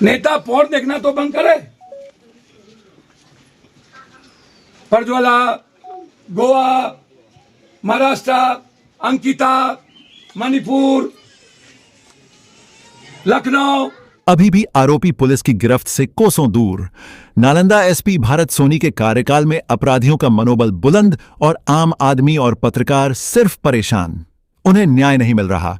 नेता पोर्न देखना तो बंद करे। प्रज्वला, गोवा, महाराष्ट्र, अंकिता, मणिपुर, लखनऊ। अभी भी आरोपी पुलिस की गिरफ्त से कोसों दूर। नालंदा एसपी भारत सोनी के कार्यकाल में अपराधियों का मनोबल बुलंद और आम आदमी और पत्रकार सिर्फ परेशान। उन्हें न्याय नहीं मिल रहा।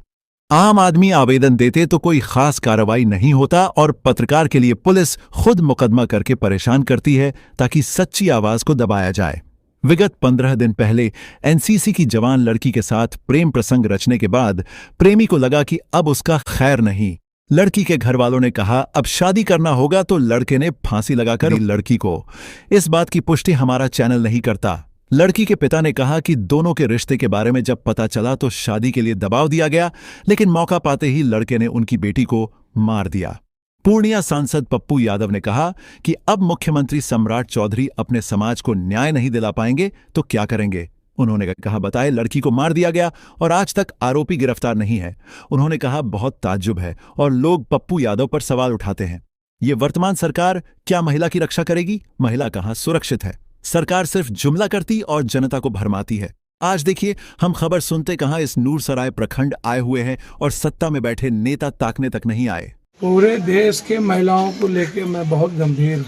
आम आदमी आवेदन देते तो कोई खास कार्रवाई नहीं होता और पत्रकार के लिए पुलिस खुद मुकदमा करके परेशान करती है ताकि सच्ची आवाज को दबाया जाए। विगत 15 दिन पहले एनसीसी की जवान लड़की के साथ प्रेम प्रसंग रचने के बाद प्रेमी को लगा कि अब उसका खैर नहीं। लड़की के घर वालों ने कहा अब शादी करना होगा तो लड़के ने फांसी लगाकर लड़की को। इस बात की पुष्टि हमारा चैनल नहीं करता। लड़की के पिता ने कहा कि दोनों के रिश्ते के बारे में जब पता चला तो शादी के लिए दबाव दिया गया, लेकिन मौका पाते ही लड़के ने उनकी बेटी को मार दिया। पूर्णिया सांसद पप्पू यादव ने कहा कि अब मुख्यमंत्री सम्राट चौधरी अपने समाज को न्याय नहीं दिला पाएंगे तो क्या करेंगे। उन्होंने कहा बताए लड़की को मार दिया गया और आज तक आरोपी गिरफ्तार नहीं है। उन्होंने कहा बहुत ताज्जुब है और लोग पप्पू यादव पर सवाल उठाते हैं। ये वर्तमान सरकार क्या महिला की रक्षा करेगी? महिला कहां सुरक्षित है? सरकार सिर्फ जुमला करती और जनता को भरमाती है। आज देखिए हम खबर सुनते कहां इस नूरसराय प्रखंड आए हुए हैं और सत्ता में बैठे नेता ताकने तक नहीं आए। पूरे देश के महिलाओं को लेकर मैं बहुत गंभीर हूँ।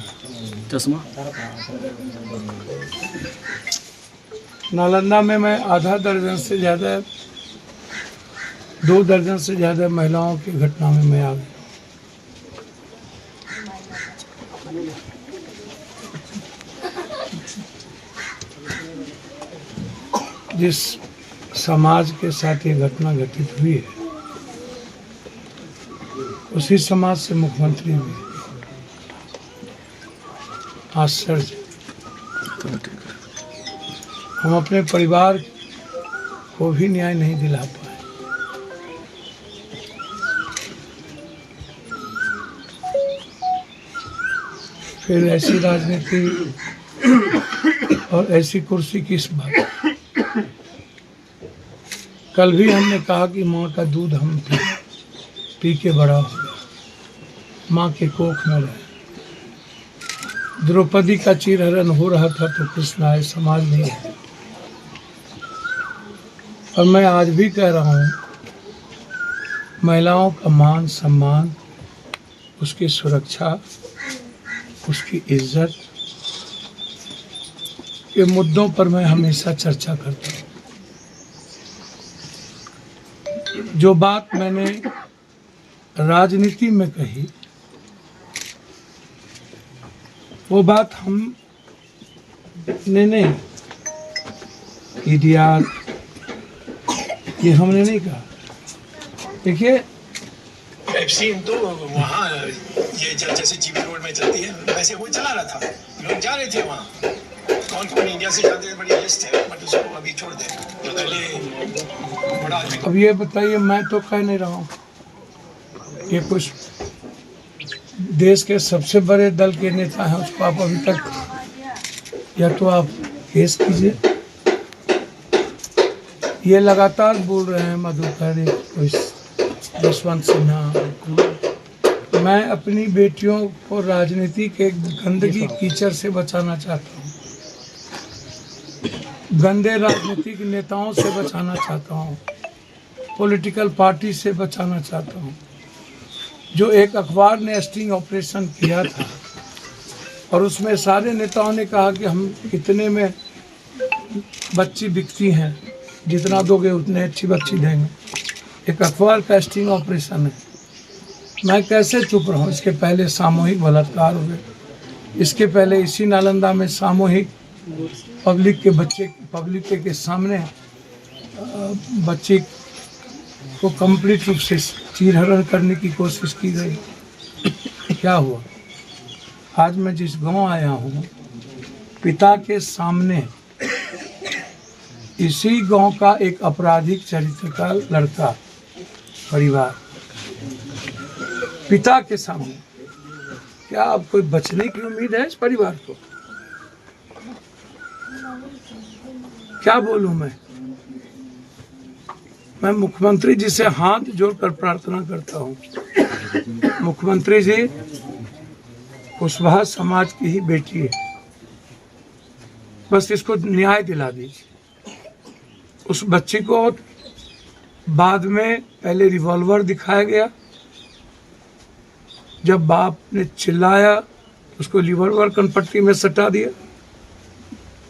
चश्मा नालंदा में मैं आधा दर्जन से ज़्यादा 2 दर्जन से ज़्यादा महिलाओं की घटना में मैं आ गया। जिस समाज के साथ ये घटना घटित हुई है उसी समाज से मुख्यमंत्री भी आश्चर्य। हम अपने परिवार को भी न्याय नहीं दिला पाए। फिर ऐसी राजनीति और ऐसी कुर्सी किस बात। कल भी हमने कहा कि माँ का दूध हम पी के बड़ा हो गया, माँ के कोख में रहे। द्रौपदी का चीरहरण हो रहा था तो कृष्ण आए, समाज नहीं है। और मैं आज भी कह रहा हूँ महिलाओं का मान सम्मान, उसकी सुरक्षा, उसकी इज्जत के मुद्दों पर मैं हमेशा चर्चा करता हूँ। जो बात मैंने राजनीति में कही वो बात हमने नहीं, ईडियात ये हमने नहीं कहा। देखिए सीन तो वहाँ ये जैसे जीबी रोड में चलती है वैसे वो चला रहा था, लोग जा रहे थे वहाँ। कौन कौन इंडिया से जाते हैं बड़ी लिस्ट है, बट उसको अभी छोड़ दे। तो पहले बड़ा अब ये बताइए, मैं तो कह नहीं रहा हूँ, ये कुछ देश के सबसे बड़े दल के नेता हैं, उसको आप अभी तक या तो आप केस कीजिए। ये लगातार बोल रहे हैं मधुकर, यशवंत सिन्हा। मैं अपनी बेटियों को राजनीति के गंदगी कीचड़ से बचाना चाहता हूँ, गंदे राजनीतिक नेताओं से बचाना चाहता हूँ, पॉलिटिकल पार्टी से बचाना चाहता हूँ। जो एक अखबार ने स्टिंग ऑपरेशन किया था और उसमें सारे नेताओं ने कहा कि हम इतने में बच्ची बिकती हैं, जितना दोगे उतने अच्छी बच्ची देंगे। एक अखबार का स्टिंग ऑपरेशन है। मैं कैसे चुप रहूं? इसके पहले सामूहिक बलात्कार हुए, इसके पहले इसी नालंदा में सामूहिक पब्लिक के सामने बच्चे को कंप्लीट रूप से चीरहरण करने की कोशिश की गई। क्या हुआ? आज मैं जिस गांव आया हूँ, पिता के सामने इसी गांव का एक आपराधिक चरित्र का लड़का परिवार, पिता के सामने, क्या अब कोई बचने की उम्मीद है इस परिवार को? क्या बोलूं मैं मुख्यमंत्री जी से हाथ जोड़कर प्रार्थना करता हूं मुख्यमंत्री जी कुशवाहा समाज की ही बेटी है, बस इसको न्याय दिला दीजिए। उस बच्ची को बाद में पहले रिवॉल्वर दिखाया गया, जब बाप ने चिल्लाया उसको रिवॉल्वर कनपट्टी में सटा दिया।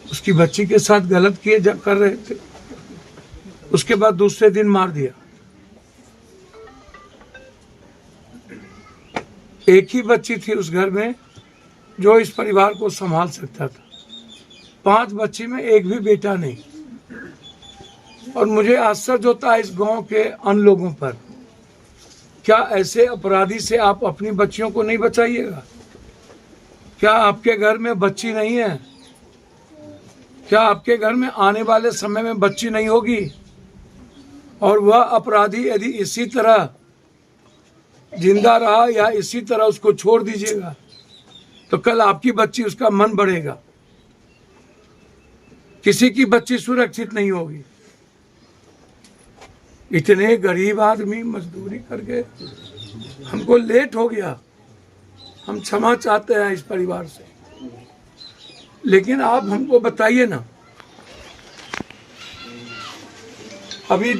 उसकी बच्ची के साथ गलत किए कर रहे थे, उसके बाद दूसरे दिन मार दिया। एक ही बच्ची थी उस घर में जो इस परिवार को संभाल सकता था, 5 बच्ची में एक भी बेटा नहीं। और मुझे आश्चर्य होता है इस गांव के अन्य लोगों पर, क्या ऐसे अपराधी से आप अपनी बच्चियों को नहीं बचाइएगा? क्या आपके घर में बच्ची नहीं है? क्या आपके घर में आने वाले समय में बच्ची नहीं होगी? और वह अपराधी यदि इसी तरह जिंदा रहा या इसी तरह उसको छोड़ दीजिएगा तो कल आपकी बच्ची, उसका मन बढ़ेगा, किसी की बच्ची सुरक्षित नहीं होगी। इतने गरीब आदमी मजदूरी करके, हमको लेट हो गया, हम क्षमा चाहते हैं इस परिवार से, लेकिन आप हमको बताइए ना। अभी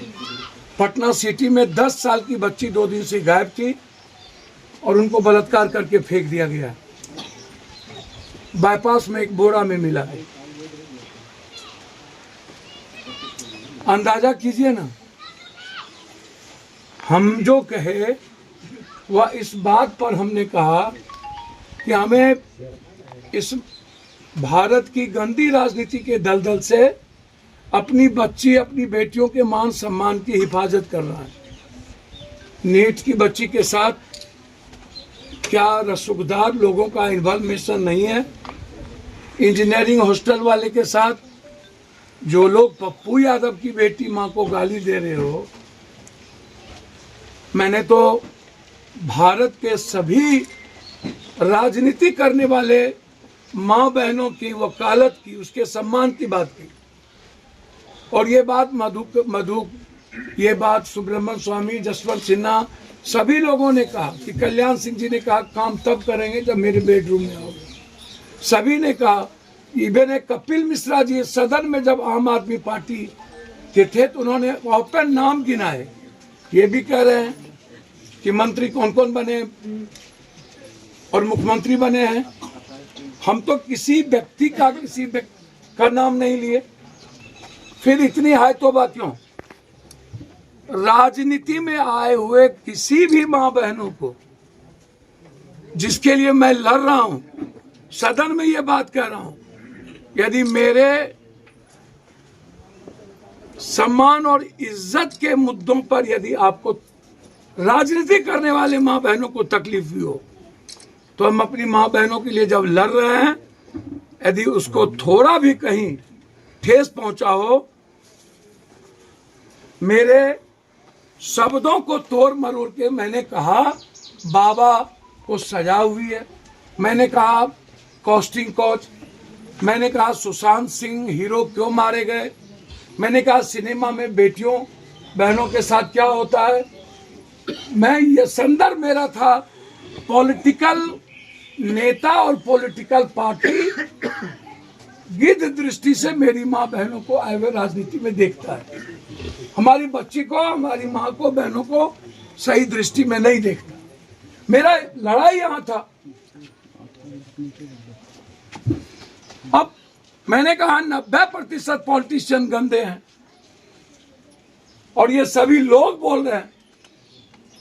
पटना सिटी में 10 साल की बच्ची 2 दिन से गायब थी और उनको बलात्कार करके फेंक दिया गया। बाईपास में एक बोरा में मिला है। अंदाजा कीजिए ना। हम जो कहे वह इस बात पर हमने कहा कि हमें इस भारत की गंदी राजनीति के दलदल से अपनी बच्ची, अपनी बेटियों के मान सम्मान की हिफाजत करना है। नीट की बच्ची के साथ क्या रसूखदार लोगों का इन्वॉल्वमेंट नहीं है? इंजीनियरिंग हॉस्टल वाले के साथ जो लोग पप्पू यादव की बेटी मां को गाली दे रहे हो, मैंने तो भारत के सभी राजनीति करने वाले मां बहनों की वकालत की, उसके सम्मान की बात की। और ये बात ये बात सुब्रमण्यम स्वामी, जसवंत सिन्हा, सभी लोगों ने कहा कि कल्याण सिंह जी ने कहा काम तब करेंगे जब मेरे बेडरूम में आओगे। सभी ने कहा, इवन कपिल मिश्रा जी सदन में जब आम आदमी पार्टी के थे तो उन्होंने ओपन नाम गिनाए। ये भी कह रहे हैं कि मंत्री कौन कौन बने और मुख्यमंत्री बने हैं। हम तो किसी व्यक्ति का नाम नहीं लिए। फिर इतनी हाय तौबा क्यों? राजनीति में आए हुए किसी भी मां बहनों को, जिसके लिए मैं लड़ रहा हूं, सदन में ये बात कह रहा हूं, यदि मेरे सम्मान और इज्जत के मुद्दों पर यदि आपको राजनीति करने वाले मां बहनों को तकलीफ हुई हो, तो हम अपनी मां बहनों के लिए जब लड़ रहे हैं, यदि उसको थोड़ा भी कहीं ठेस पहुंचा हो, मेरे शब्दों को तोड़ मरोड़ के मैंने कहा बाबा को सजा हुई है, मैंने कहा कॉस्टिंग कोच, मैंने कहा सुशांत सिंह हीरो क्यों मारे गए, मैंने कहा सिनेमा में बेटियों बहनों के साथ क्या होता है। मैं ये संदर्भ मेरा था पॉलिटिकल नेता और पॉलिटिकल पार्टी गिद्ध दृष्टि से मेरी माँ बहनों को आए हुए राजनीति में देखता है। हमारी बच्ची को, हमारी माँ को, बहनों को सही दृष्टि में नहीं देखता। मेरा लड़ाई यहाँ था। अब मैंने कहा 90% पॉलिटिशियन गंदे हैं और ये सभी लोग बोल रहे हैं।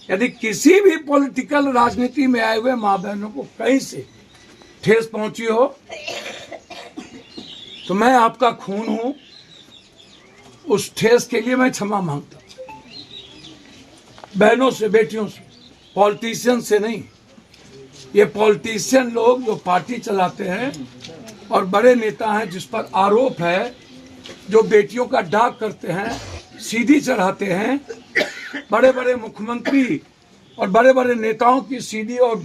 यदि किसी भी पॉलिटिकल राजनीति में आए हुए माँ बहनों को कहीं से ठेस पहुंची हो तो मैं आपका खून हूं, उस ठेस के लिए मैं क्षमा मांगता हूं। बहनों से, बेटियों से, पॉलिटिशियन से नहीं। ये पॉलिटिशियन लोग जो पार्टी चलाते हैं और बड़े नेता हैं जिस पर आरोप है, जो बेटियों का डाक करते हैं, सीडी चढ़ाते हैं, बड़े बड़े मुख्यमंत्री और बड़े बड़े नेताओं की सीडी और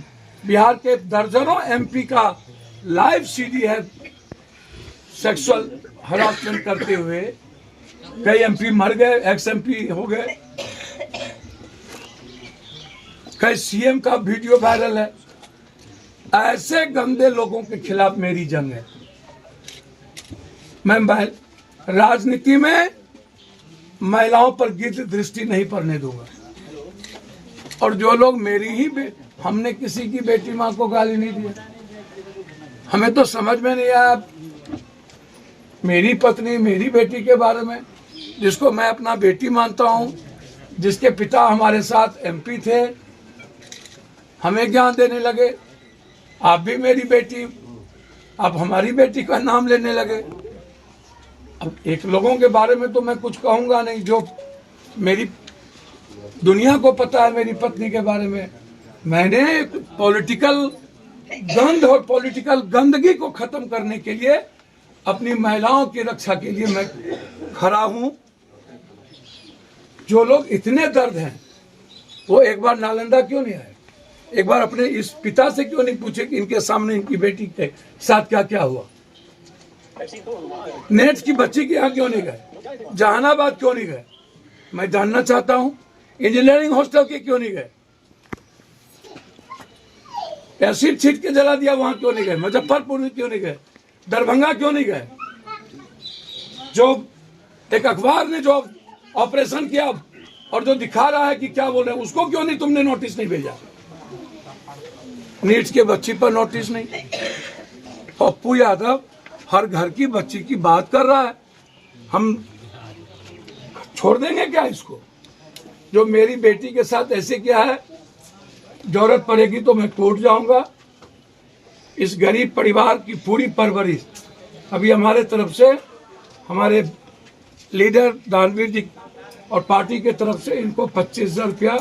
बिहार के दर्जनों एमपी का लाइव सीडी है सेक्सुअल हरासमेंट करते हुए। कई एमपी मर गए, एक्स एमपी हो गए, कई सीएम का वीडियो वायरल है। ऐसे गंदे लोगों के खिलाफ मेरी जंग है। मैं राजनीति में महिलाओं पर गिद्ध दृष्टि नहीं पड़ने दूंगा। और जो लोग मेरी ही हमने किसी की बेटी माँ को गाली नहीं दी। हमें तो समझ में नहीं आया, मेरी पत्नी मेरी बेटी के बारे में, जिसको मैं अपना बेटी मानता हूँ, जिसके पिता हमारे साथ एमपी थे, हमें ज्ञान देने लगे। आप भी मेरी बेटी, आप हमारी बेटी का नाम लेने लगे। अब एक लोगों के बारे में तो मैं कुछ कहूँगा नहीं, जो मेरी दुनिया को पता है मेरी पत्नी के बारे में। मैंने पॉलिटिकल गंद और पॉलिटिकल गंदगी को खत्म करने के लिए, अपनी महिलाओं की रक्षा के लिए मैं खड़ा हूं। जो लोग इतने दर्द हैं वो एक बार नालंदा क्यों नहीं आए? एक बार अपने इस पिता से क्यों नहीं पूछे कि इनके सामने इनकी बेटी के साथ क्या क्या हुआ? नेट की बच्ची के यहाँ क्यों नहीं गए? जहानाबाद क्यों नहीं गए? मैं जानना चाहता हूं। इंजीनियरिंग हॉस्टल के क्यों नहीं गए? एसिड छीट के जला दिया, वहां क्यों नहीं गए? मुजफ्फरपुर क्यों नहीं गए? दरभंगा क्यों नहीं गए? जो एक अखबार ने जो ऑपरेशन किया और जो दिखा रहा है कि क्या बोल रहे हैं, उसको क्यों नहीं तुमने नोटिस नहीं भेजा? नीट के बच्ची पर नोटिस नहीं। पप्पू यादव हर घर की बच्ची की बात कर रहा है। हम छोड़ देंगे क्या इसको? जो मेरी बेटी के साथ ऐसे किया है, जरूरत पड़ेगी तो मैं कोर्ट जाऊंगा। इस गरीब परिवार की पूरी परवरिश अभी हमारे तरफ से, हमारे लीडर दानवीर जी और पार्टी के तरफ से इनको 25,000 रुपया,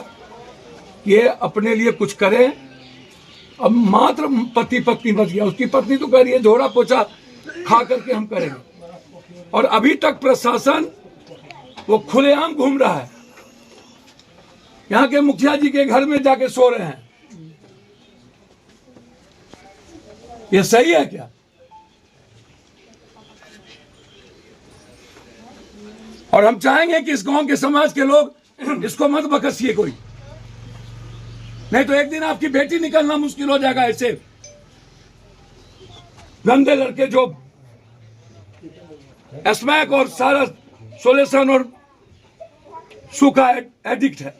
ये अपने लिए कुछ करें। अब मात्र पति पत्नी बच गया, उसकी पत्नी तो कह रही है झोड़ा पोछा खा करके हम करेंगे। और अभी तक प्रशासन वो खुलेआम घूम रहा है, यहाँ के मुखिया जी के घर में जाके सो रहे हैं। ये सही है क्या? और हम चाहेंगे कि इस गांव के समाज के लोग इसको मत बकसिए कोई, नहीं तो एक दिन आपकी बेटी निकलना मुश्किल हो जाएगा। ऐसे गंदे लड़के जो स्मैक और सारा सोल्यूशन और सूखा एडिक्ट है।